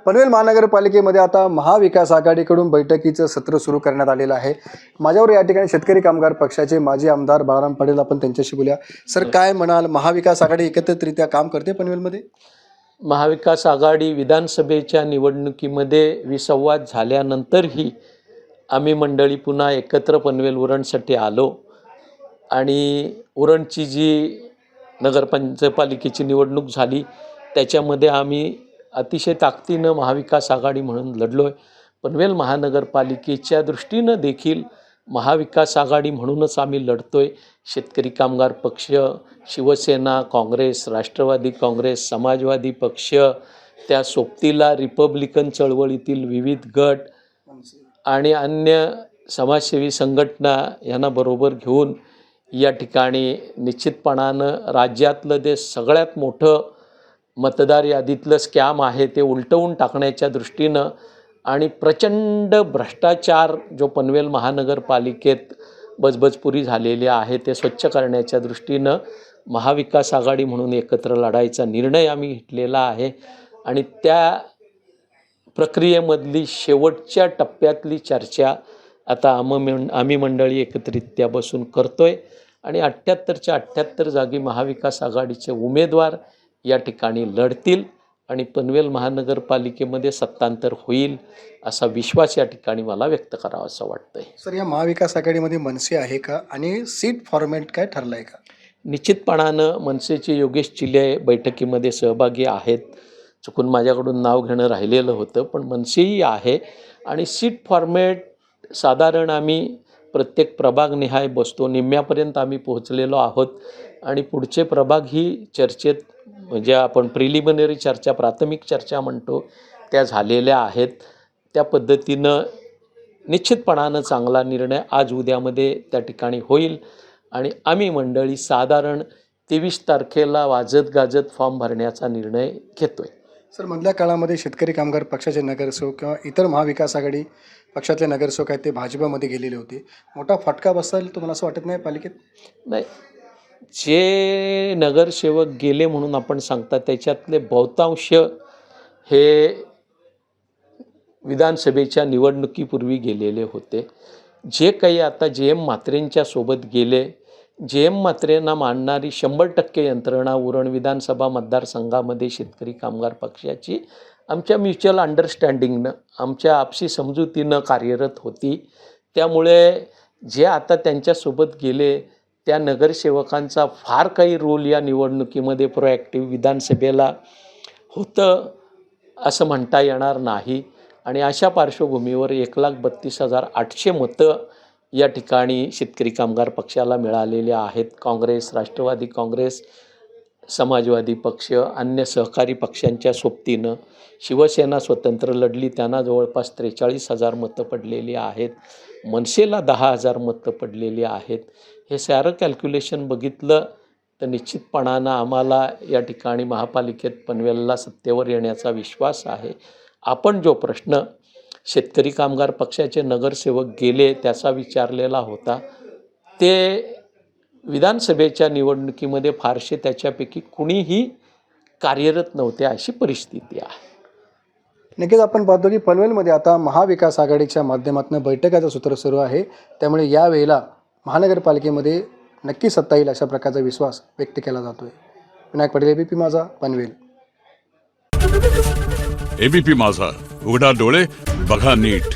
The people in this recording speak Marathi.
पनवेल महानगरपालिकेमध्ये आता महाविकास आघाडीकडून बैठकीचं सत्र सुरू करण्यात आलेलं आहे। माझ्यावर या ठिकाणी शेतकरी कामगार पक्षाचे माजी आमदार बाळाराम पटेल, आपण त्यांच्याशी बोलूया। सर, काय म्हणाल, महाविकास आघाडी एकत्रितरित्या काम करते पनवेलमध्ये? महाविकास आघाडी विधानसभेच्या निवडणुकीमध्ये विसंवाद झाल्यानंतरही आम्ही मंडळी पुन्हा एकत्र पनवेल उरणसाठी आलो आणि उरणची जी नगरपंचायतपालिकेची निवडणूक झाली त्याच्यामध्ये आम्ही अतिशय ताकदीनं महाविकास आघाडी म्हणून लढलो आहे। पनवेल महानगरपालिकेच्या दृष्टीनं देखील महाविकास आघाडी म्हणूनच आम्ही लढतो आहे। शेतकरी कामगार पक्ष, शिवसेना, काँग्रेस, राष्ट्रवादी काँग्रेस, समाजवादी पक्ष, त्या सोबतीला रिपब्लिकन चळवळीतील विविध गट आणि अन्य समाजसेवी संघटना यांना बरोबर घेऊन या ठिकाणी निश्चितपणानं राज्यातलं जे सगळ्यात मोठं मतदार यादीतलं स्कॅम आहे ते उलटवून टाकण्याच्या दृष्टीनं आणि प्रचंड भ्रष्टाचार जो पनवेल महानगरपालिकेत बजबजपुरी झालेले आहे ते स्वच्छ करण्याच्या दृष्टीनं महाविकास आघाडी म्हणून एकत्र लढायचा निर्णय आम्ही घेतलेला आहे आणि त्या प्रक्रियेमधली शेवटच्या टप्प्यातली चर्चा आता आम्ही मंडळी एकत्रितरित्या बसून करतोय आणि 78च्या 78 जागी महाविकास आघाडीचे उमेदवार या ठिकाणी लढतील आणि पनवेल महानगरपालिकेमध्ये सत्तांतर होईल असा विश्वास या ठिकाणी मला व्यक्त करावा असं वाटतंय। सर, या महाविकास आघाडीमध्ये मनसे आहे का आणि सीट फॉर्मॅट काय ठरलं आहे का? निश्चितपणानं मनसेचे योगेश चिले बैठकीमध्ये सहभागी आहेत। चुकून माझ्याकडून नाव घेणं राहिलेलं होतं, पण मनसेही आहे आणि सीट फॉर्मॅट साधारण आम्ही प्रत्येक प्रभागनिहाय बसतो, निम्म्यापर्यंत आम्ही पोहोचलेलो आहोत आणि पुढचे प्रभाग ही चर्चेत म्हणजे आपण प्रिलिमिनरी चर्चा, प्राथमिक चर्चा म्हणतो त्या झालेल्या आहेत। त्या पद्धतीनं निश्चितपणानं चांगला निर्णय आज उद्यामध्ये त्या ठिकाणी होईल आणि आम्ही मंडळी साधारण 23 तारखेला वाजत गाजत फॉर्म भरण्याचा निर्णय घेतोय। सर, मधल्या काळामध्ये शेतकरी कामगार पक्षाचे नगरसेवक किंवा इतर महाविकास आघाडी पक्षातले नगरसेवक आहेत ते भाजपमध्ये गेलेले होते, मोठा फटका बसेल तुम्हाला असं वाटत नाही पालिकेत? नाही, जे नगरसेवक गेले म्हणून आपण सांगता त्याच्यातले बहुतांश हे विधानसभेच्या निवडणुकीपूर्वी गेलेले होते। जे काही आता JM म्हात्रेंच्या सोबत गेले, JM म्हात्रेंना मानणारी 100% यंत्रणा उरण विधानसभा मतदारसंघामध्ये शेतकरी कामगार पक्षाची आमच्या म्युच्युअल अंडरस्टँडिंगनं, आमच्या आपसी समजुतीनं कार्यरत होती। त्यामुळे जे आता त्यांच्यासोबत गेले त्या नगरसेवकांचा फार काही रोल या निवडणुकीमध्ये प्रोॲक्टिव्ह विधानसभेला होतं असं म्हणता येणार नाही आणि अशा पार्श्वभूमीवर 1,32,800 मतं या ठिकाणी शेतकरी कामगार पक्षाला मिळालेले आहेत। काँग्रेस, राष्ट्रवादी काँग्रेस, समाजवादी पक्ष, अन्य सहकारी पक्षांच्या सोबतीनं शिवसेना स्वतंत्र लढली, त्यांना जवळपास 43,000 मतं पडलेली आहेत। मनसेला 10,000 मतं पडलेली आहेत। हे सारं कॅल्क्युलेशन बघितलं तर निश्चितपणानं आम्हाला या ठिकाणी महापालिकेत पनवेलला सत्तेवर येण्याचा विश्वास आहे। आपण जो प्रश्न शेतकरी कामगार पक्षाचे नगरसेवक गेले त्याचा विचारलेला होता, ते विधानसभेच्या निवडणुकीमध्ये फारसे त्याच्यापैकी कुणीही कार्यरत नव्हते अशी परिस्थिती आहे। नक्कीच आपण पाहतो की पनवेलमध्ये आता महाविकास आघाडीच्या माध्यमातून बैठकाचं सूत्र सुरू आहे, त्यामुळे यावेळेला महानगरपालिकेमध्ये नक्की सत्ता येईल अशा प्रकारचा विश्वास व्यक्त केला जातोय। विनायक पटेल, ABP माझा, पनवेल। ABP माझा, उघडा डोळे बघा नीट।